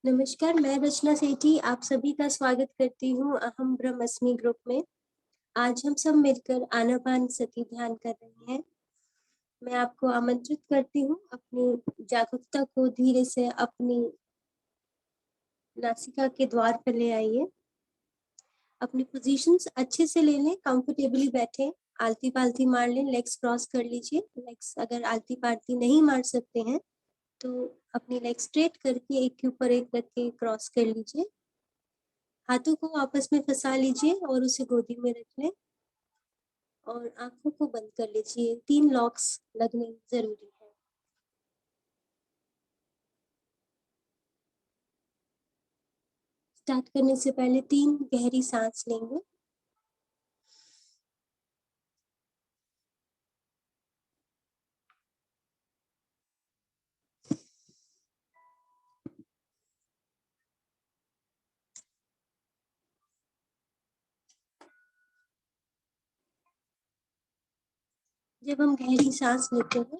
नमस्कार, मैं रचना सेठी आप सभी का स्वागत करती हूँ अहम ब्रह्मस्मि ग्रुप में। आज हम सब मिलकर आनापानसति ध्यान कर रहे हैं। मैं आपको आमंत्रित करती हूँ अपनी जागरूकता को धीरे से अपनी नासिका के द्वार पर ले आइए। अपनी पोजीशंस अच्छे से ले लें, कंफर्टेबली बैठें, आलती पालती मार लें, लेग्स क्रॉस कर लीजिए। लेग्स अगर आलती पालती नहीं मार सकते हैं तो अपनी लेग स्ट्रेट करके एक के ऊपर एक रख के क्रॉस कर लीजिए। हाथों को आपस में फंसा लीजिए और उसे गोदी में रख लें और आंखों को बंद कर लीजिए। 3 लॉक्स लगने जरूरी है। स्टार्ट करने से पहले 3 गहरी सांस लेंगे। जब हम गहरी सांस लेते हैं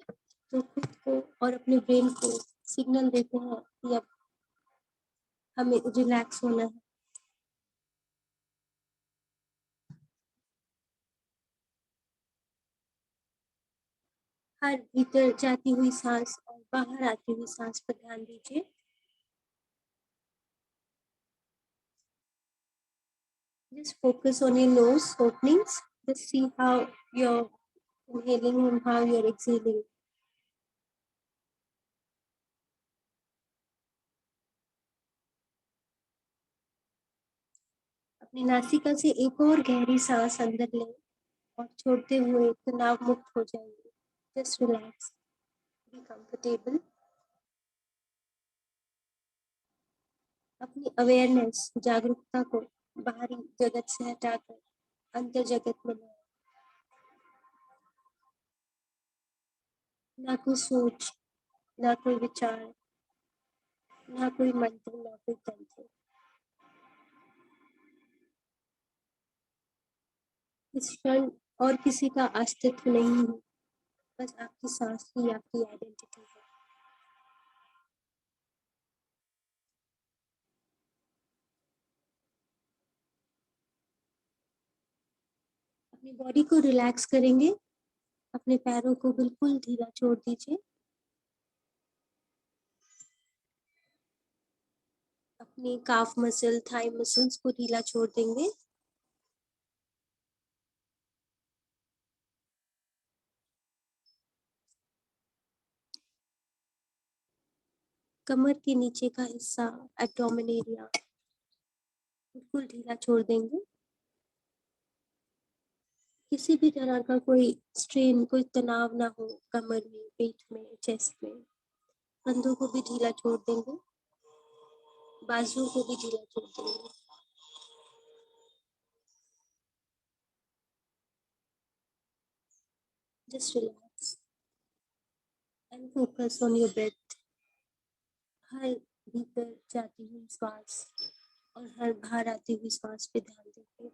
तो खुद को और अपने ब्रेन को सिग्नल देते हैं कि अब हमें रिलैक्स होना है। हर भीतर जाती हुई सांस और बाहर आती हुई सांस पर ध्यान दीजिए। Just focus on your nose openings. Just see how you're inhaling and how you're exhaling. अपनी नासिका से एक और गहरी सांस अंदर लें और छोड़ते हुए तनाव मुक्त हो जाएंगे। Just relax, be comfortable. अपनी अवेयरनेस, जागरूकता को बाहरी जगत से हटाकर अंतर जगत में लाएं। ना कोई सोच, ना कोई विचार, ना कोई मंत्र, ना कोई तंत्र। इस क्षण और किसी का अस्तित्व नहीं है, बस आपकी सांस ही आपकी आइडेंटिटी है। अपनी बॉडी को रिलैक्स करेंगे। अपने पैरों को बिल्कुल ढीला छोड़ दीजिए। अपनी काफ मसल, थाई मसल्स को ढीला छोड़ देंगे। कमर के नीचे का हिस्सा, एब्डोमेन एरिया बिल्कुल ढीला छोड़ देंगे। किसी भी तरह का कोई स्ट्रेन, कोई तनाव ना हो कमर में, पेट में, चेस्ट में। कंधों को भी ढीला छोड़ देंगे, बाजुओं को भी ढीला छोड़ देंगे। Just relax and focus on your breath. हर भीतर जाती हुई सांस और हर बाहर आती हुई सांस पे ध्यान देंगे।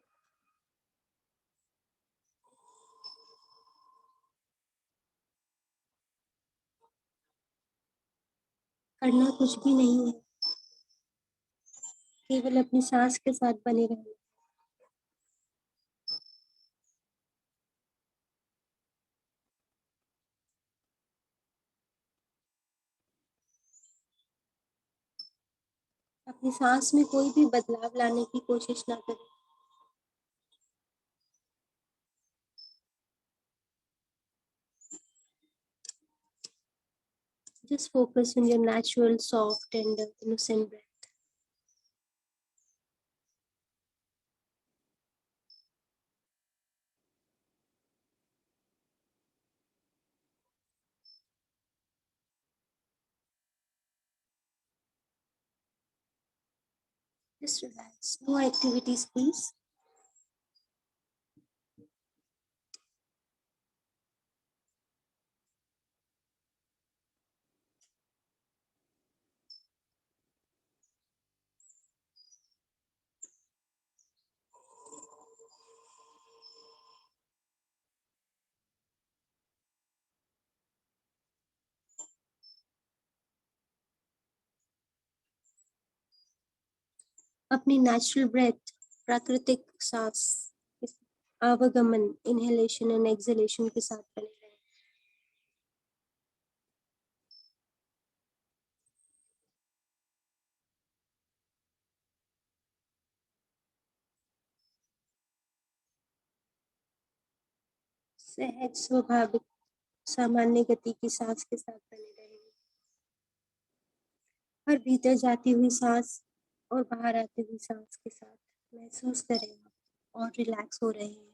करना कुछ भी नहीं है, केवल अपनी सांस के साथ बने रहना। अपनी सांस में कोई भी बदलाव लाने की कोशिश ना करें। Just focus on your natural, soft, tender, innocent breath. Just relax. No activities, please. अपनी नेचुरल ब्रेथ, प्राकृतिक सांस, आवागमन, इनहेलेशन एंड एक्सहेलेशन के साथ बने रहें। सहज, स्वाभाविक, सामान्य गति की सांस के साथ बने रहें। हर भीतर जाती हुई सांस और बाहर आती हुई सांस के साथ महसूस करें और रिलैक्स हो रहे हैं।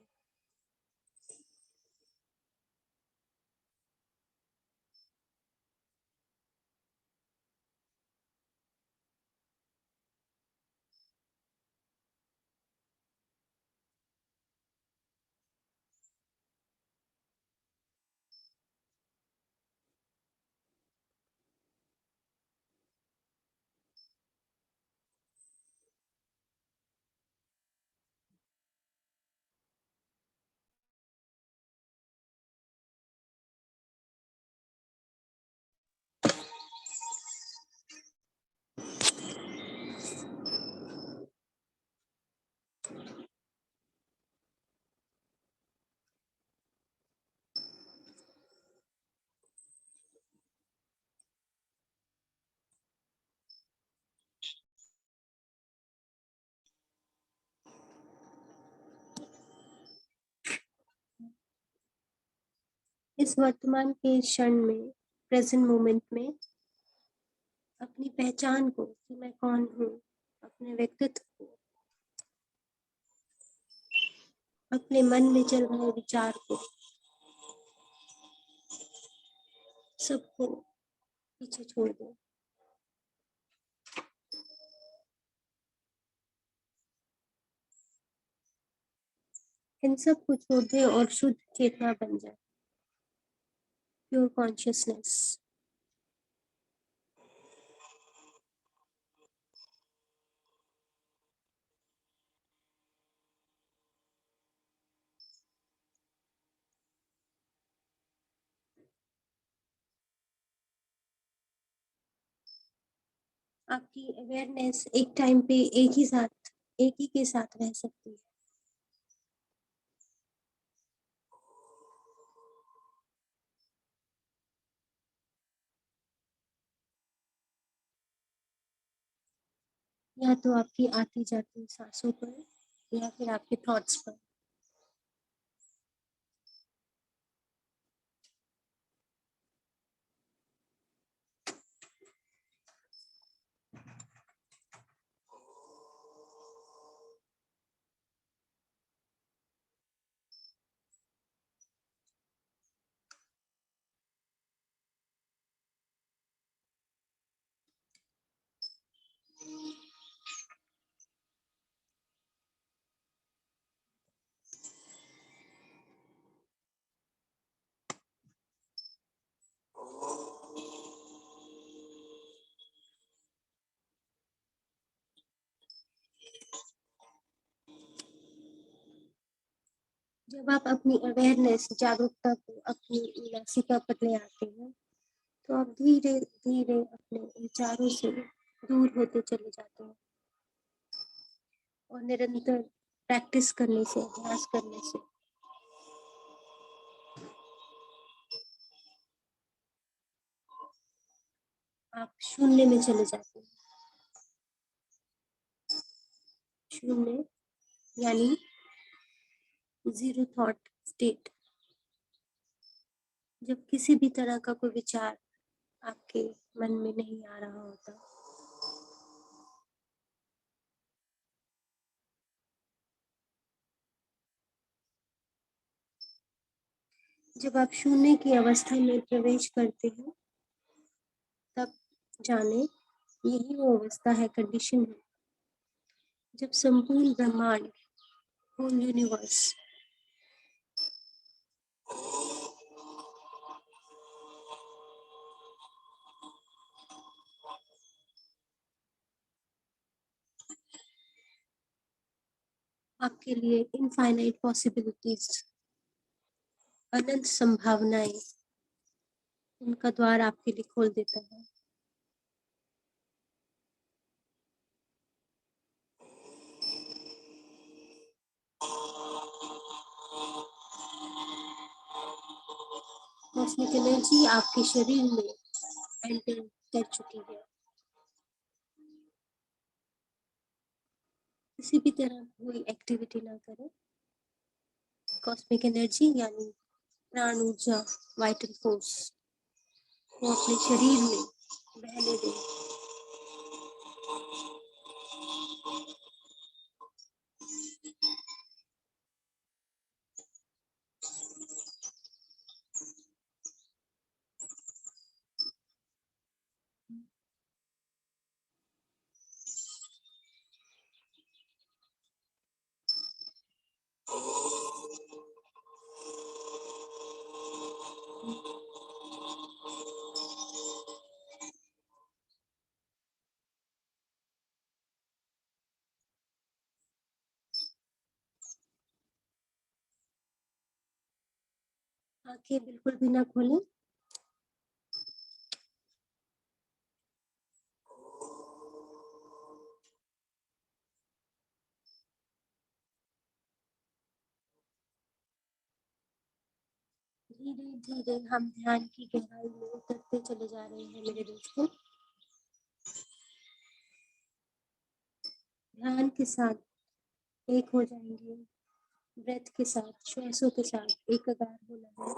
इस वर्तमान के क्षण में, प्रेजेंट मोमेंट में अपनी पहचान को, कि मैं कौन हूँ, अपने व्यक्तित्व को, अपने मन में चल रहे विचार को, सबको पीछे छोड़ दो। इन सब को छोड़ दे और शुद्ध चेतना बन जाए, प्योर कॉन्शियसनेस। आपकी अवेयरनेस एक टाइम पे एक ही के साथ रह सकती है। या तो आपकी आती जाती सांसों पर या फिर आपके थॉट्स पर। जब आप अपनी अवेयरनेस, जागरूकता को अपनी नासिका पर ले आते हैं, तो आप धीरे धीरे अपने विचारों से दूर होते चले जाते हैं और निरंतर प्रैक्टिस करने से, अभ्यास करने से आप शून्य में चले जाते हैं। शून्य यानी जीरो थॉट स्टेट। जब किसी भी तरह का कोई विचार आपके मन में नहीं आ रहा होता, जब आप शून्य की अवस्था में प्रवेश करते हैं, तब जाने यही वो अवस्था है, कंडीशन है, जब संपूर्ण ब्रह्मांड, होल यूनिवर्स आपके लिए इनफाइनाइट पॉसिबिलिटीज, अनंत संभावनाएं, उनका द्वार आपके लिए खोल देता है। कॉस्मिक एनर्जी आपके शरीर में एंटर कर चुकी है। किसी भी तरह कोई एक्टिविटी ना करें, कॉस्मिक एनर्जी यानी प्राण ऊर्जा, वाइटल फोर्स को अपने शरीर में बहने दें। आंखें बिल्कुल भी ना खोलें। धीरे धीरे हम ध्यान की गहराई में उतरते चले जा रहे हैं मेरे दोस्तों। ध्यान के साथ एक हो जाएंगे, ब्रेथ के साथ, श्वासों के साथ एकाकार होना है।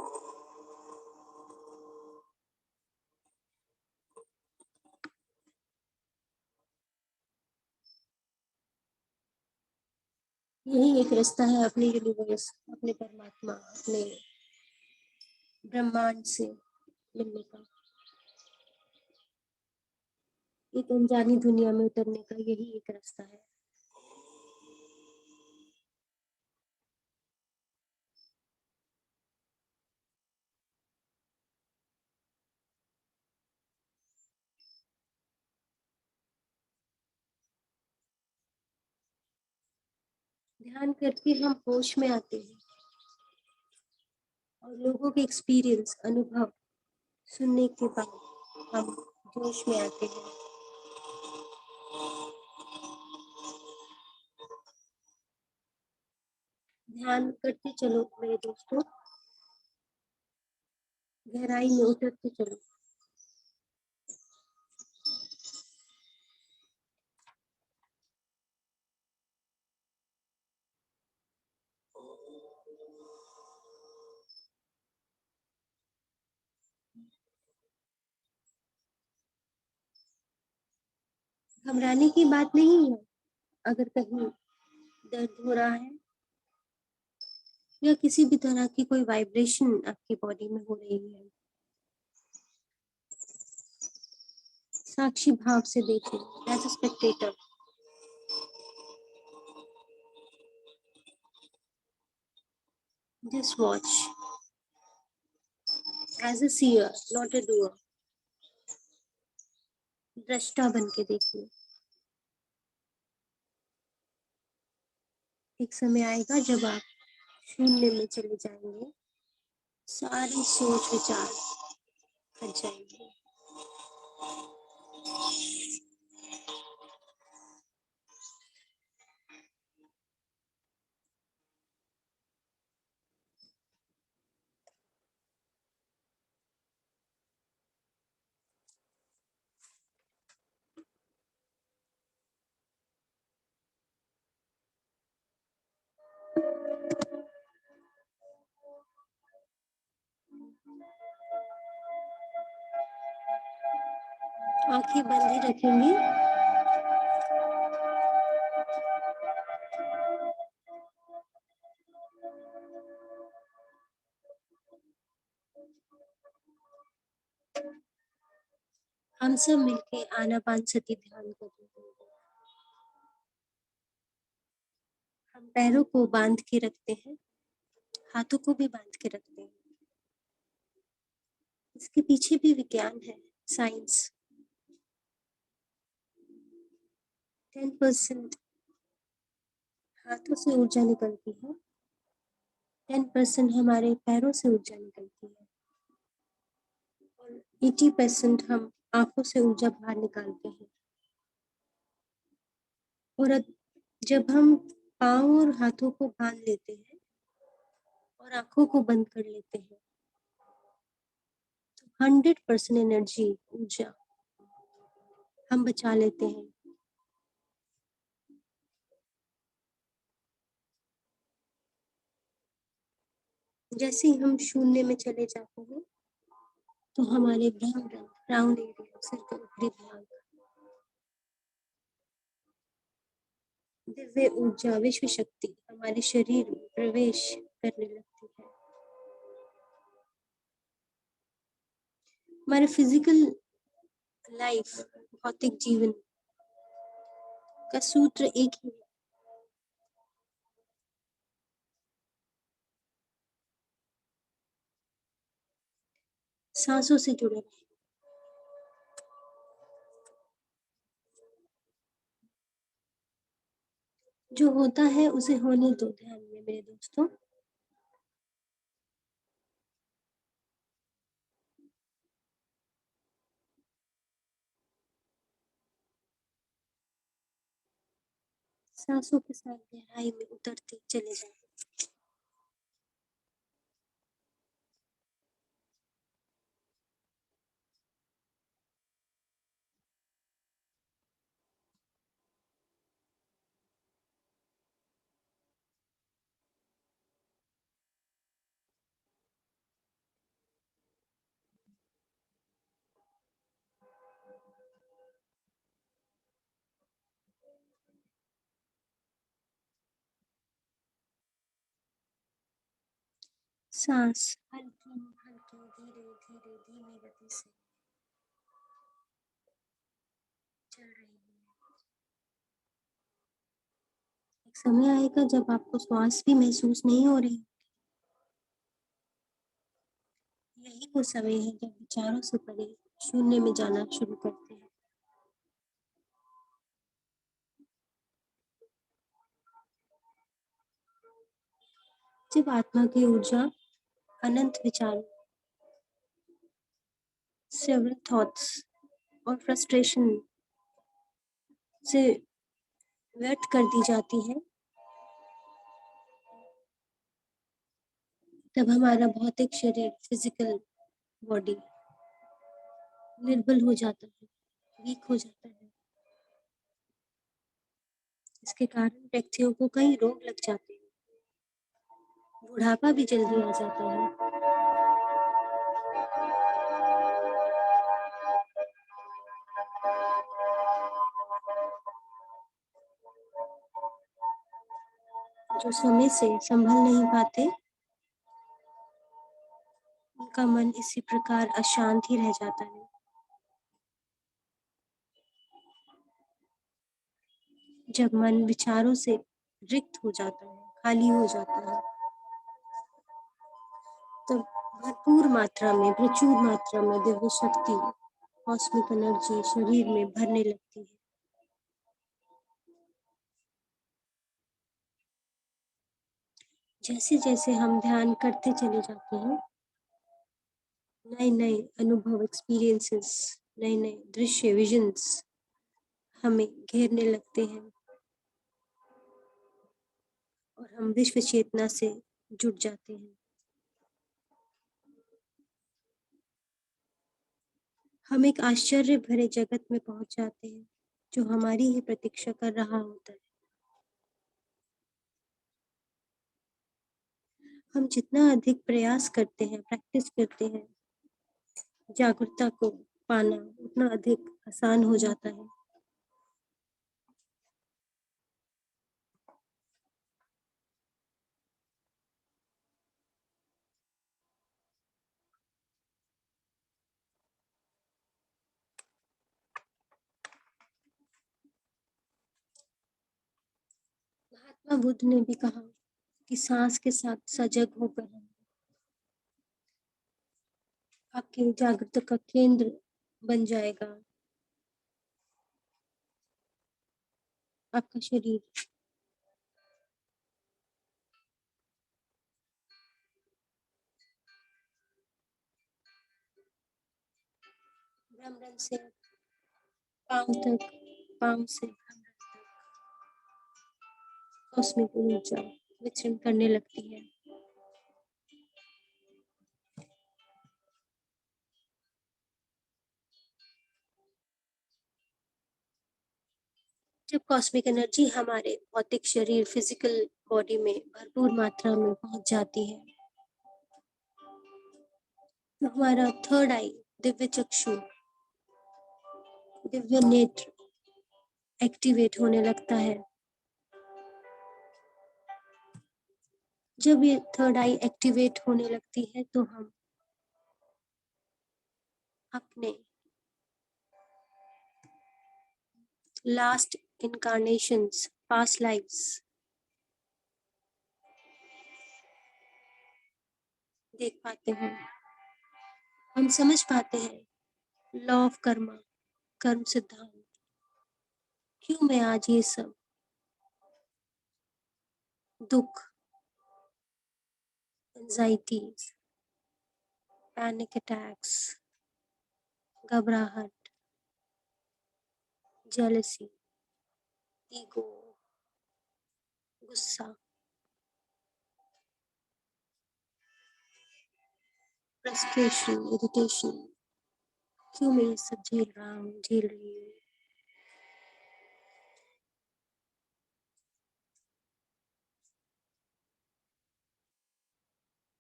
यही एक रास्ता है अपने यूनिवर्स, अपने परमात्मा, अपने ब्रह्मांड से मिलने का। एक अनजानी दुनिया में उतरने का यही एक रास्ता है। ध्यान करके हम होश में आते हैं और लोगों के एक्सपीरियंस, अनुभव सुनने के बाद हम जोश में आते हैं। ध्यान करते चलो मेरे दोस्तों, गहराई में उतरते चलो। घबराने की बात नहीं है। अगर कहीं दर्द हो रहा है या किसी भी तरह की कोई वाइब्रेशन आपकी बॉडी में हो रही है, साक्षी भाव से देखें, as a spectator. Just watch as a seer, not a doer. दृष्टा बन के देखिए। एक समय आएगा जब आप शून्य में चले जाएंगे, सारी सोच विचार हट जाएंगे। आंखें बंद ही रखेंगे। हम सब मिलके आनापानसती ध्यान करेंगे। हम पैरों को बांध के रखते हैं, हाथों को भी बांध के रखते हैं। इसके पीछे भी विज्ञान है, साइंस। 10% हाथों से ऊर्जा निकलती है, 10% हमारे पैरों से ऊर्जा निकलती है और 80% हम आंखों से ऊर्जा बाहर निकालते हैं। और अब जब हम पाँव और हाथों को बांध लेते हैं और आंखों को बंद कर लेते हैं, 100% एनर्जी, ऊर्जा हम बचा लेते हैं। जैसे ही हम शून्य में चले जाते हैं तो हमारे ब्रह्मांड, राउंड एरिया, सिर का ऊपरी भाग, दिव्य ऊर्जा, विश्व शक्ति हमारे शरीर में प्रवेश करने लगती है। हमारे फिजिकल लाइफ, भौतिक जीवन का सूत्र एक ही है, सांसों से जुड़े रहें। जो होता है उसे होने दो ध्यान में मेरे दोस्तों। सांसों के साथ गहराई में उतरते चले जाएं। सांस हल्की हल्की, धीरे धीरे, धीमी गति से चल रही है। एक समय आएगा जब आपको श्वास भी महसूस नहीं हो रही। यही वो समय है जब विचारों से परे शून्य में जाना शुरू करते हैं। जब आत्मा की ऊर्जा अनंत विचारों, सेवरल थॉट्स और फ्रस्ट्रेशन से व्यर्थ कर दी जाती है, तब हमारा भौतिक शरीर, फिजिकल बॉडी निर्बल हो जाता है, वीक हो जाता है। इसके कारण व्यक्तियों को कई रोग लग जाते हैं, बुढ़ापा भी जल्दी आ जाता है। जो समय से संभल नहीं पाते, उनका मन इसी प्रकार अशांत ही रह जाता है। जब मन विचारों से रिक्त हो जाता है, खाली हो जाता है, तब भरपूर मात्रा में, प्रचुर मात्रा में दिव्य शक्ति, कॉस्मिक एनर्जी शरीर में भरने लगती है। जैसे जैसे हम ध्यान करते चले जाते हैं, नए नए अनुभव, एक्सपीरियंसेस, नए नए दृश्य, विजन्स हमें घेरने लगते हैं और हम विश्व चेतना से जुड़ जाते हैं। हम एक आश्चर्य भरे जगत में पहुंच जाते हैं जो हमारी ही प्रतीक्षा कर रहा होता है। हम जितना अधिक प्रयास करते हैं, प्रैक्टिस करते हैं, जागरूकता को पाना उतना अधिक आसान हो जाता है। महात्मा बुद्ध ने भी कहा कि सांस के साथ सजग होकर रहें। आपके जागरूकता का केंद्र बन जाएगा आपका शरीर। भ्रमरण से पांव तक, पांव से भ्रमरण तक कॉस्मिक ऊर्जा विचरण करने लगती है। जब कॉस्मिक एनर्जी हमारे भौतिक शरीर फिजिकल बॉडी में भरपूर मात्रा में पहुंच जाती है तो हमारा थर्ड आई, दिव्य चक्षु, दिव्य नेत्र एक्टिवेट होने लगता है। जब ये थर्ड आई एक्टिवेट होने लगती है तो हम अपने लास्ट इनकारनेशंस, पास्ट लाइव्स देख पाते हैं। हम समझ पाते हैं लॉ ऑफ कर्मा, कर्म सिद्धांत, क्यों मैं आज ये सब दुख, एंजाइटीज, पैनिक अटैक्स, घबराहट, जेलसी, ईगो, गुस्सा, फ्रस्ट्रेशन, इरिटेशन, क्यों मैं ये सब झेल रहा हूँ, झेल रही हूँ।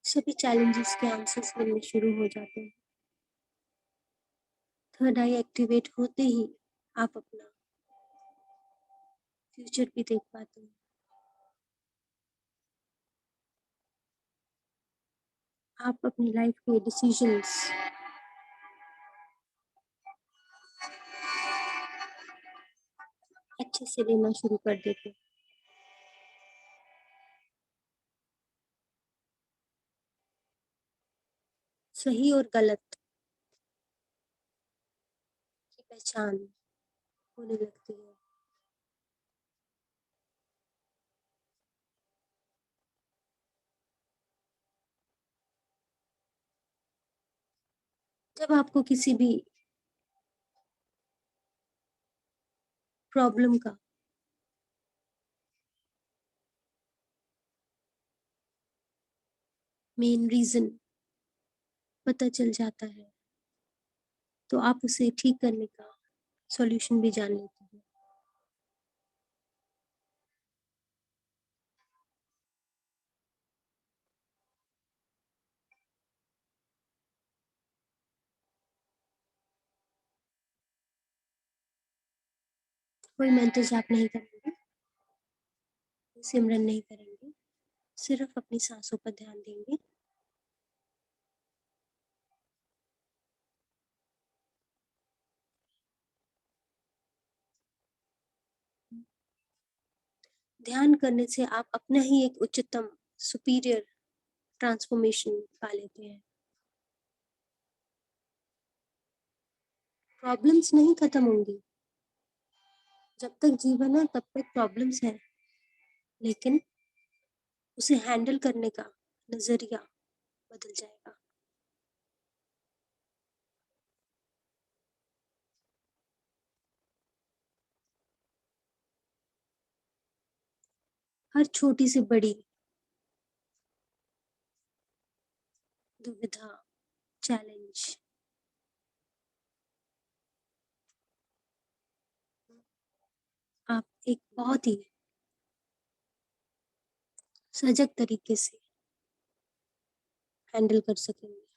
सभी चैलेंजेस के आंसर्स मिलने शुरू हो जाते हैं। थर्ड आई एक्टिवेट होते ही आप अपना फ्यूचर भी देख पाते हैं। आप अपनी लाइफ के डिसीजंस अच्छे से लेना शुरू कर देते हैं। सही और गलत की पहचान होने लगती है। जब आपको किसी भी प्रॉब्लम का मेन रीजन पता चल जाता है तो आप उसे ठीक करने का सॉल्यूशन भी जान लेते हैं। कोई मेंटल जाप नहीं करेंगे, सिमरन नहीं करेंगे, सिर्फ अपनी सांसों पर ध्यान देंगे। ध्यान करने से आप अपना ही एक उच्चतम सुपीरियर ट्रांसफॉर्मेशन पा लेते हैं। प्रॉब्लम्स नहीं खत्म होंगी। जब तक जीवन है तब तक प्रॉब्लम्स है, लेकिन उसे हैंडल करने का नजरिया बदल जाएगा। हर छोटी से बड़ी दुविधा, चैलेंज आप एक बहुत ही सजग तरीके से हैंडल कर सकेंगे।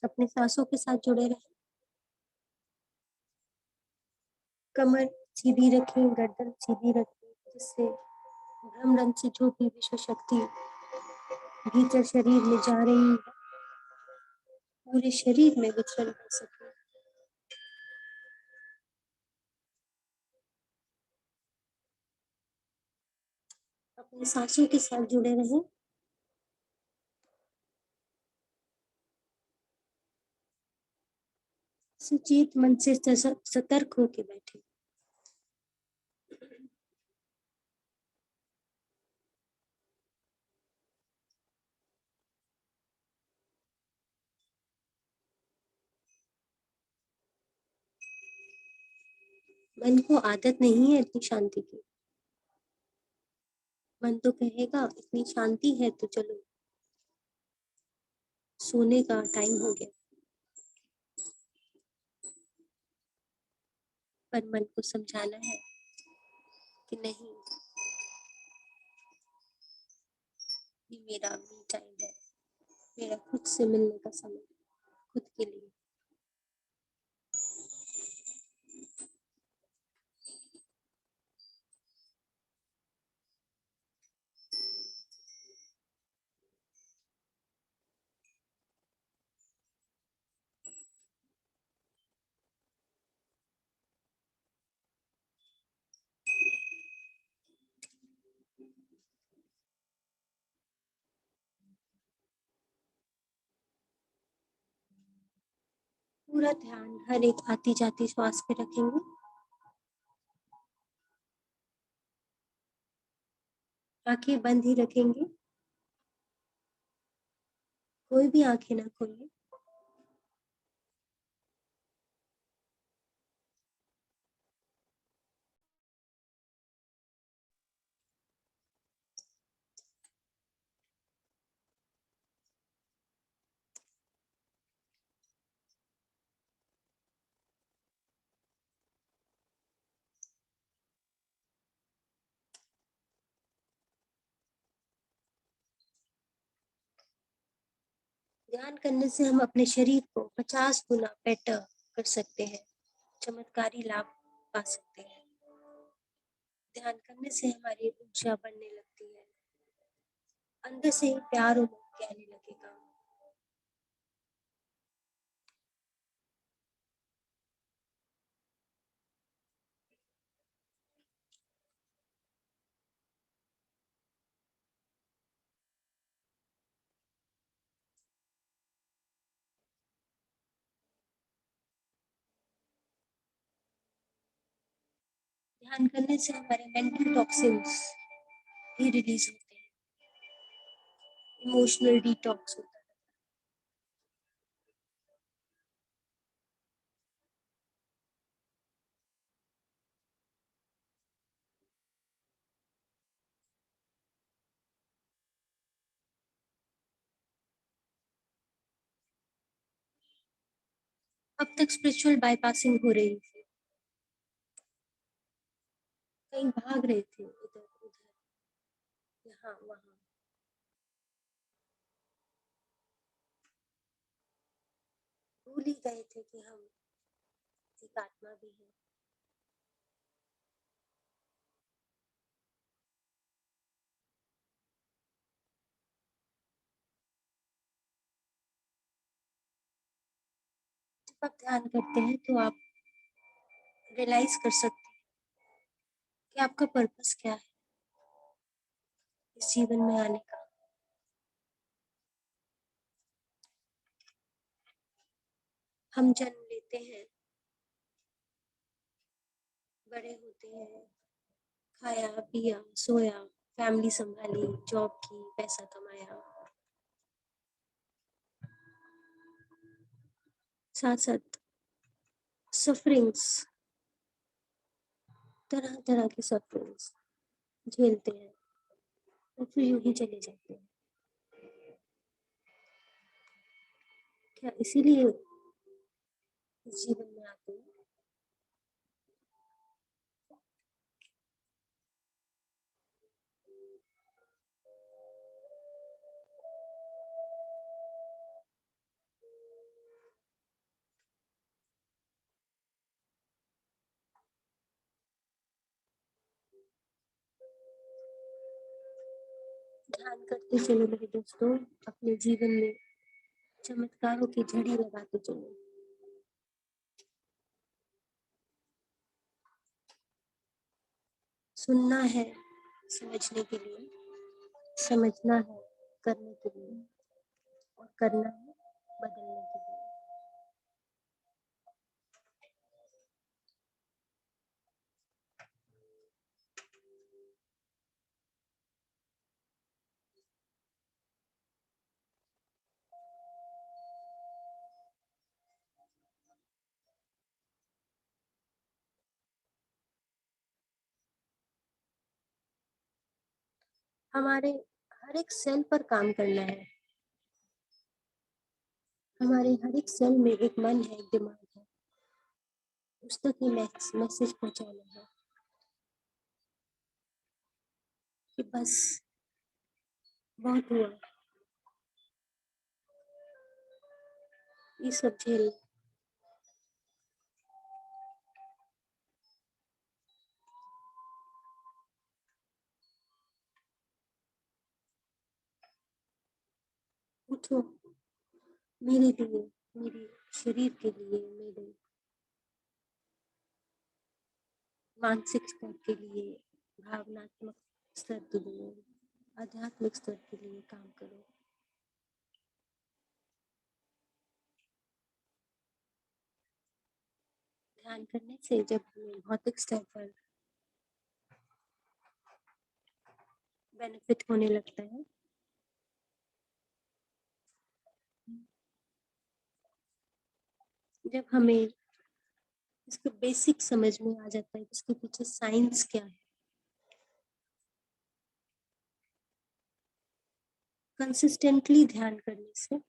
अपने सांसों के साथ जुड़े रहें। कमर सीधी रखें, गर्दन सीधी रखें, जिससे भ्रमरंध्र से जो भी विश्व शक्ति भीतर शरीर में जा रही है पूरे शरीर में विचरण कर सके। अपने सांसों के साथ जुड़े रहें। सचेत मन से सतर्क होके बैठे। मन को आदत नहीं है इतनी शांति की। मन तो कहेगा इतनी शांति है तो चलो सोने का टाइम हो गया। पर मन को समझाना है कि नहीं, ये मेरा मी टाइम है, मेरा खुद से मिलने का समय, खुद के लिए। पूरा ध्यान हर एक आती जाती श्वास पे रखेंगे। आंखें बंद ही रखेंगे, कोई भी आंखें ना खोलें। ध्यान करने से हम अपने शरीर को 50 गुना बेटर कर सकते हैं, चमत्कारी लाभ पा सकते हैं। ध्यान करने से हमारी ऊर्जा बढ़ने लगती है, अंदर से ही प्यार और मुक्ति आने लगेगा। ध्यान करने से हमारे मेंटल टॉक्सिन्स भी रिलीज होते हैं, इमोशनल डिटॉक्स होता है। अब तक स्पिरिचुअल बाईपासिंग हो रही थी, कहीं भाग रहे थे, इधर उधर, यहाँ वहाँ। भूल ही गए थे कि हम एक आत्मा भी है। जब आप ध्यान करते हैं तो आप रियलाइज कर सकते हैं कि आपका पर्पस क्या है इस जीवन में आने का। हम जन्म लेते हैं, बड़े होते हैं, खाया पिया सोया, फैमिली संभाली, जॉब की, पैसा कमाया, साथ साथ सफरिंग्स, तरह तरह की सफरिंग्स झेलते हैं और फिर यूं ही चले जाते हैं। क्या इसीलिए इस जीवन में आते हैं? ध्यान करते चलो मेरे दोस्तों, अपने जीवन में चमत्कारों की झड़ी लगाते चलो। सुनना है समझने के लिए, समझना है करने के लिए, और करना है बदलने के लिए। हमारे हर एक सेल पर काम करना है। हमारे हर एक सेल में एक मन है, एक दिमाग है। उस तक ही मैसेज पहुंचाना है कि बस बहुत हुआ, ये सब झेल। उठो, मेरे लिए, मेरे शरीर के लिए, मेरे मानसिक स्तर के लिए, भावनात्मक स्तर के लिए, आध्यात्मिक स्तर के लिए काम करो। ध्यान करने से जब हमें भौतिक स्तर पर बेनिफिट होने लगता है, जब हमें इसका बेसिक समझ में आ जाता है इसके पीछे साइंस क्या है, कंसिस्टेंटली ध्यान करने से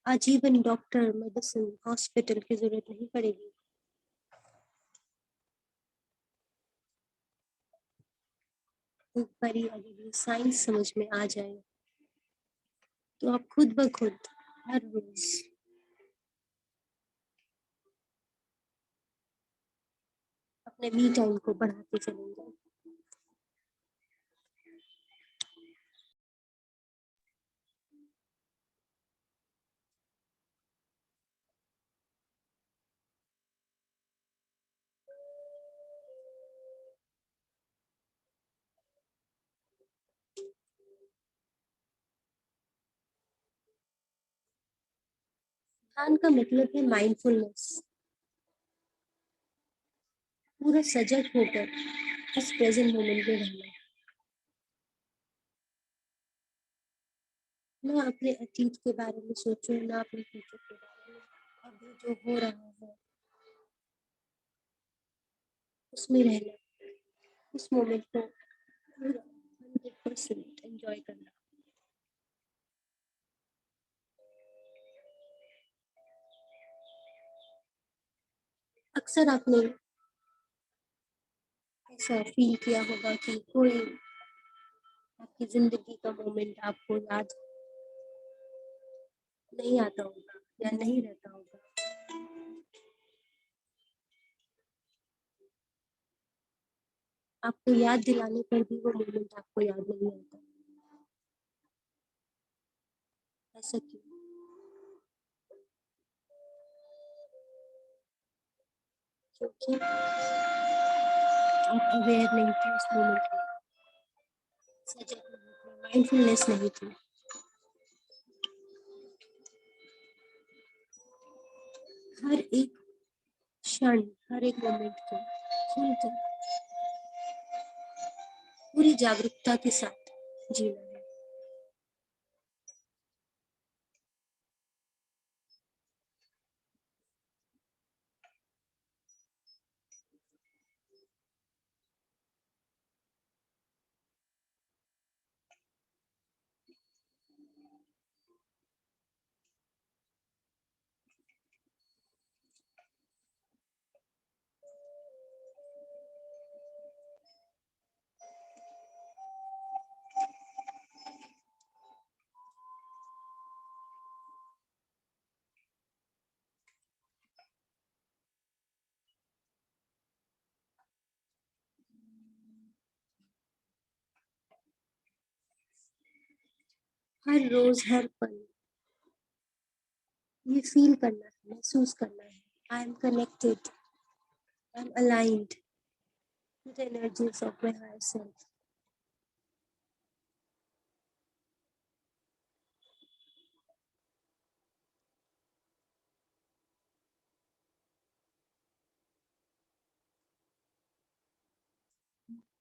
आजीवन डॉक्टर, मेडिसिन, हॉस्पिटल की जरूरत नहीं पड़ेगी। एक बारी अगर ये साइंस समझ में आ जाए तो आप खुद ब खुद हर रोज अपने मी टाइम को बढ़ाते चलेंगे। ध्यान का मतलब है माइंडफुलनेस, पूरा सजग होकर इस प्रेजेंट मोमेंट में रहना। ना अपने अतीत के बारे में सोचो, ना अपने फ्यूचर के बारे में, अभी जो हो रहा है उसमें रहना, उस मोमेंट को पूरा 100% एंजॉय करना। अक्सर आपने ऐसा फील किया होगा कि कोई आपकी जिंदगी का मोमेंट आपको याद नहीं आता होगा या नहीं रहता होगा, आपको याद दिलाने पर भी वो मोमेंट आपको याद नहीं आता। ऐसा क्यों? क्योंकि आप अवेयर नहीं थे उस मोमेंट में, सजग नहीं थे, माइंडफुलनेस नहीं थी। हर एक क्षण, हर एक मोमेंट को खुलकर पूरी जागरूकता के साथ जीना है। हर रोज, हर पल ये फील करना है, महसूस करना है, I am connected, I am aligned with the energies of my higher self.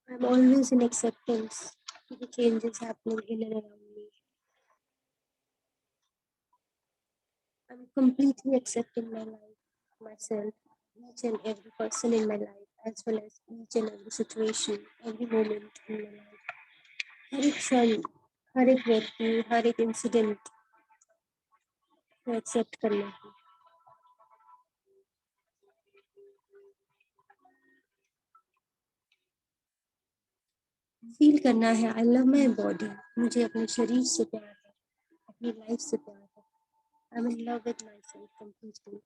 I'm always in acceptance to the changes happening in and around me. I'm completely accepting my life, myself, each and every person in my life, as well as each and every situation, every moment in my life. हर एक क्षण, हर एक व्यक्ति, हर एक incident को accept करना है। Feel करना है आई लव माई बॉडी, मुझे अपने शरीर से प्यार है, अपनी लाइफ से प्यार है, I am in love with my self completely.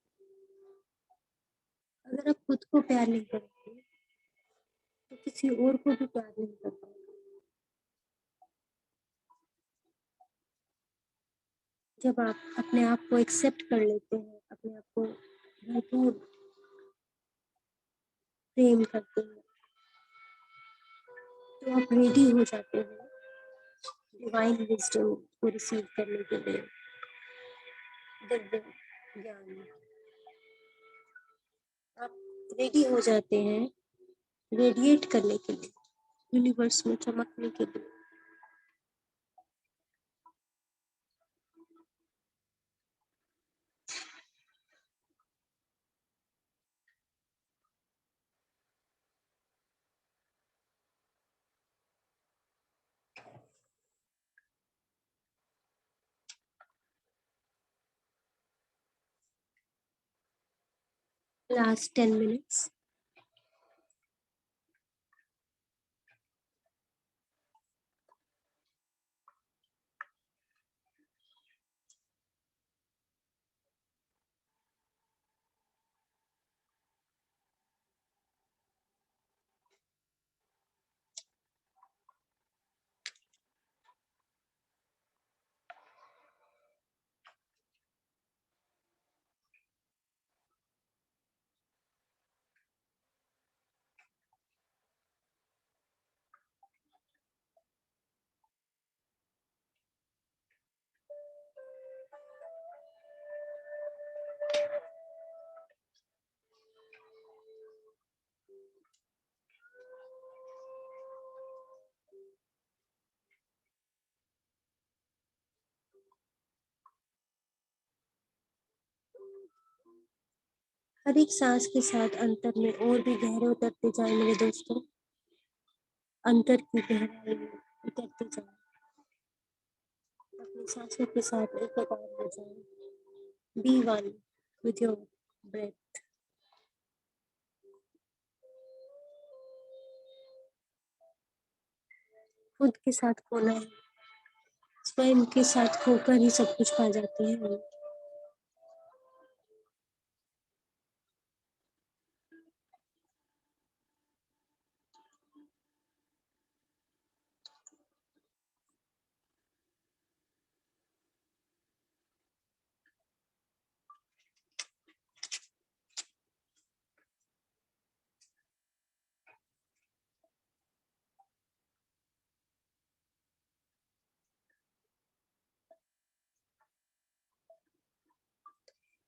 अगर आप खुद को प्यार नहीं करोगे तो किसी और को भी प्यार नहीं कर पाओगे। जब आप अपने आप को एक्सेप्ट कर लेते हैं, अपने आप को भरपूर प्रेम करते हैं, तो आप रेडी हो जाते हैं डिवाइन विजडम को रिसीव करने के लिए, दिव्य ज्ञान। आप रेडी हो जाते हैं रेडिएट करने के लिए, यूनिवर्स में चमकने के लिए। Last 10 minutes. हर एक सांस के साथ अंतर में और भी गहरे उतरते जाए मेरे दोस्तों, अंतर की गहराई में उतरते जाए, अपनी सांसों के साथ एकाकार हो जाए। Be one with your breath. खुद के साथ खोना है, स्वयं के साथ खोकर ही सब कुछ पा जाते हैं हम।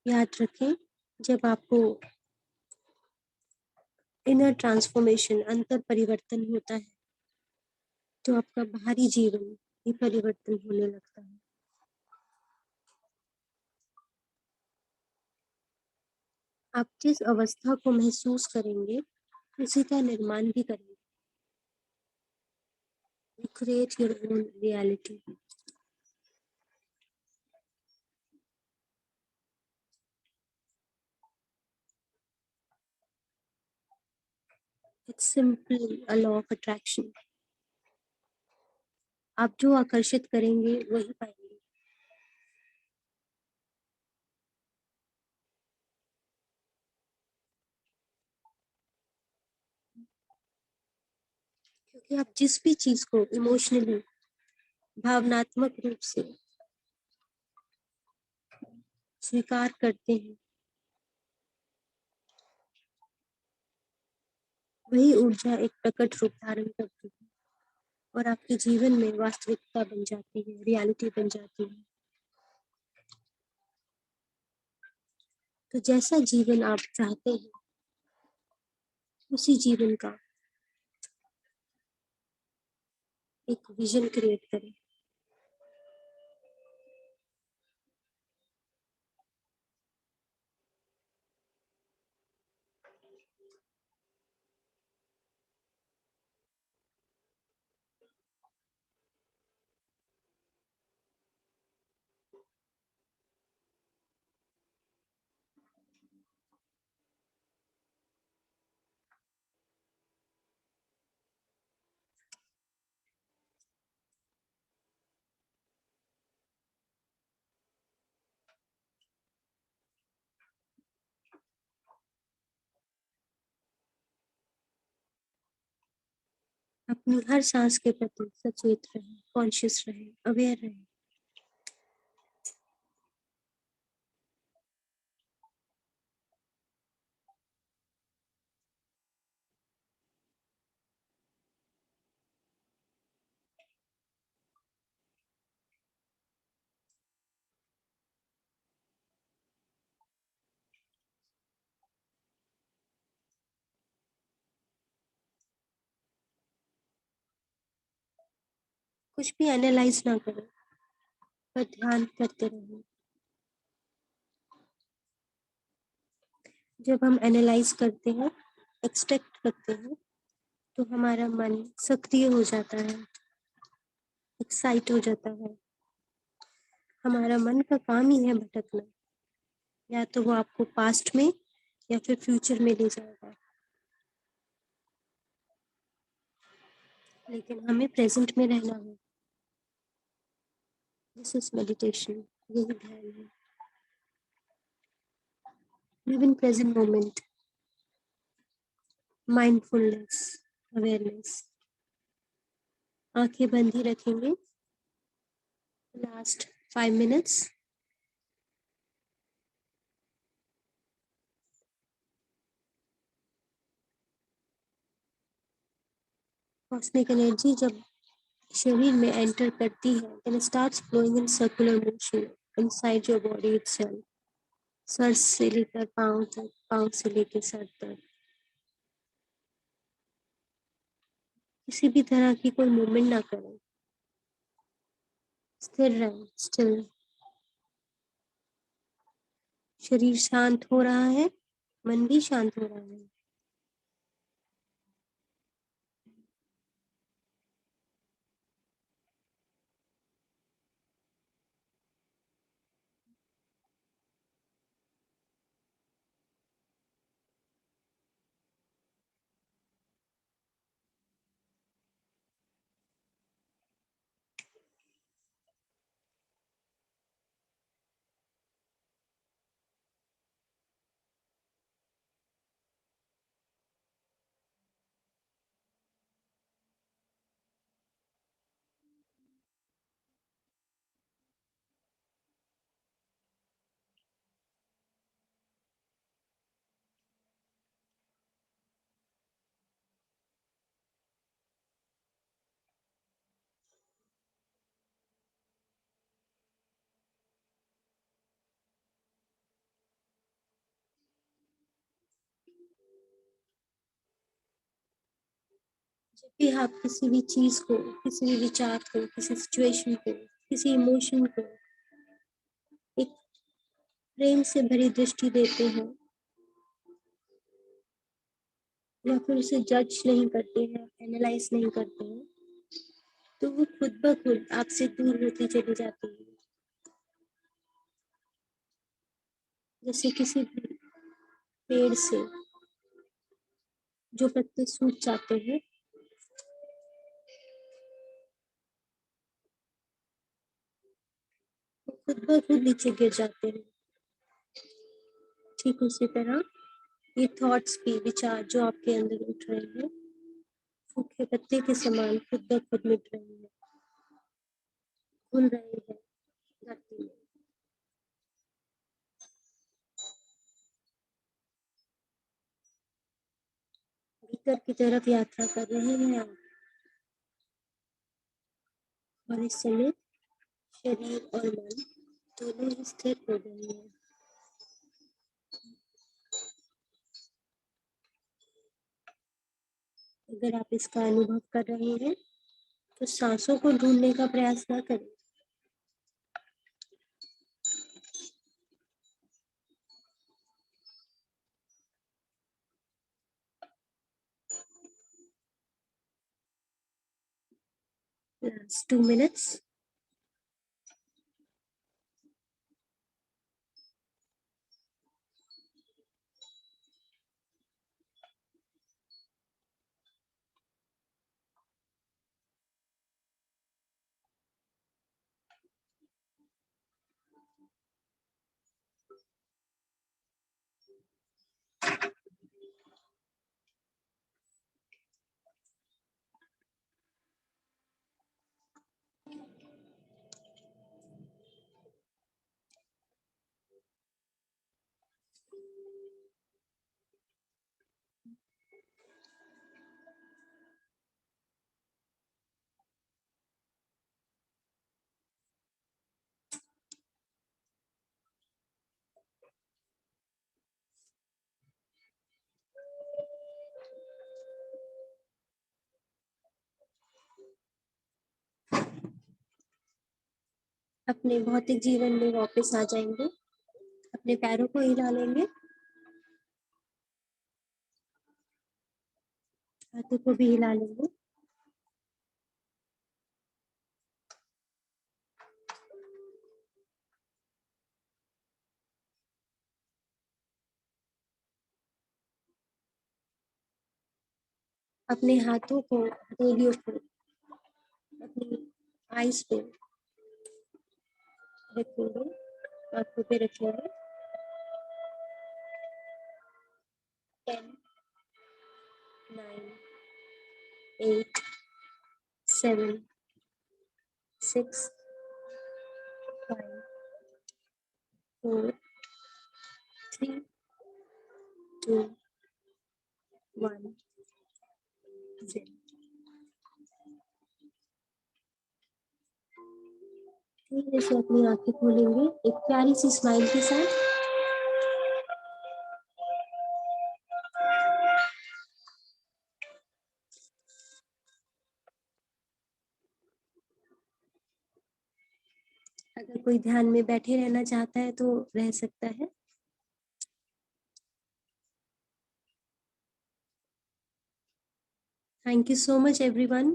याद रखें, जब आपको इनर ट्रांसफॉर्मेशन, अंतर परिवर्तन होता है, तो आपका बाहरी जीवन भी परिवर्तन होने लगता है। आप जिस अवस्था को महसूस करेंगे उसी का निर्माण भी करेंगे। You create your own reality. It's simply a law of attraction. आप जो आकर्षित करेंगे वही पाएंगे। क्योंकि आप जिस भी चीज को इमोशनली, भावनात्मक रूप से स्वीकार करते हैं, वही ऊर्जा एक प्रकट रूप धारण करती है और आपके जीवन में वास्तविकता बन जाती है, रियलिटी बन जाती है। तो जैसा जीवन आप चाहते हैं उसी जीवन का एक विजन क्रिएट करें। अपनी हर सांस के प्रति सचेत रहें, कॉन्शियस रहें, अवेयर रहें। कुछ भी एनालाइज ना करें, पर ध्यान करते रहें। जब हम एनालाइज करते हैं, एक्सट्रैक्ट करते हैं, तो हमारा मन सक्रिय हो जाता है, एक्साइट हो जाता है। हमारा मन का काम ही है भटकना, या तो वो आपको पास्ट में या फिर फ्यूचर में ले जाएगा, लेकिन हमें प्रेजेंट में रहना है। दिस इज मेडिटेशन, यही ध्यान है। Live in present moment, mindfulness, awareness. आंखें बंद ही रखेंगे लास्ट 5 मिनट्स। कॉस्मिक एनर्जी जब शरीर में एंटर करती है, then it starts flowing in circular motion inside your body itself. Sir से लेकर पाँव तक, पाँव से लेकर सर तक। किसी भी तरह की कोई मूवमेंट ना करें, स्थिर रहें, स्टिल। शरीर शांत हो रहा है, मन भी शांत हो रहा है। जब भी आप किसी भी चीज को, किसी भी विचार को, किसी सिचुएशन को, किसी इमोशन को एक प्रेम से भरी दृष्टि देते हैं, या फिर उसे जज नहीं करते हैं, एनालाइज नहीं करते हैं, तो वो खुद ब खुद आपसे दूर होती चली जाती है। जैसे किसी भी पेड़ से जो पत्ते सूख जाते हैं, वो खुद ब खुद नीचे गिर जाते हैं। ठीक उसी तरह ये थॉट्स भी, विचार जो आपके अंदर उठ रहे हैं, सूखे पत्ते के समान खुद ब खुद मिट रहे हैं, घुल रहे हैं धरती में। भीतर की तरफ यात्रा कर रहे हैं आप, और इस समय शरीर और मन दोनों ही स्थिर हो गए हैं। अगर आप इसका अनुभव कर रहे हैं, तो सांसों को ढूंढने का प्रयास ना करें। Last 2 minutes. अपने भौतिक जीवन में वापस आ जाएंगे। अपने पैरों को हिला लेंगे, हाथों को भी हिला लेंगे। अपने हाथों को, हथेलियों को अपनी आईज पे रखेंगे, आंखों पे रखेंगे। 10, 9, 8, 7, 6, 5, 4, 3, 2, 1, 0। धीरे से अपनी आंखें खोलेंगे एक प्यारी सी स्माइल के साथ। अगर कोई ध्यान में बैठे रहना चाहता है तो रह सकता है। Thank you so much everyone,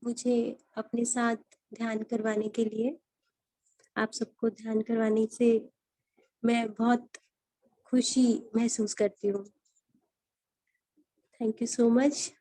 मुझे अपने साथ ध्यान करवाने के लिए। आप सबको ध्यान करवाने से मैं बहुत खुशी महसूस करती हूँ। Thank you so much.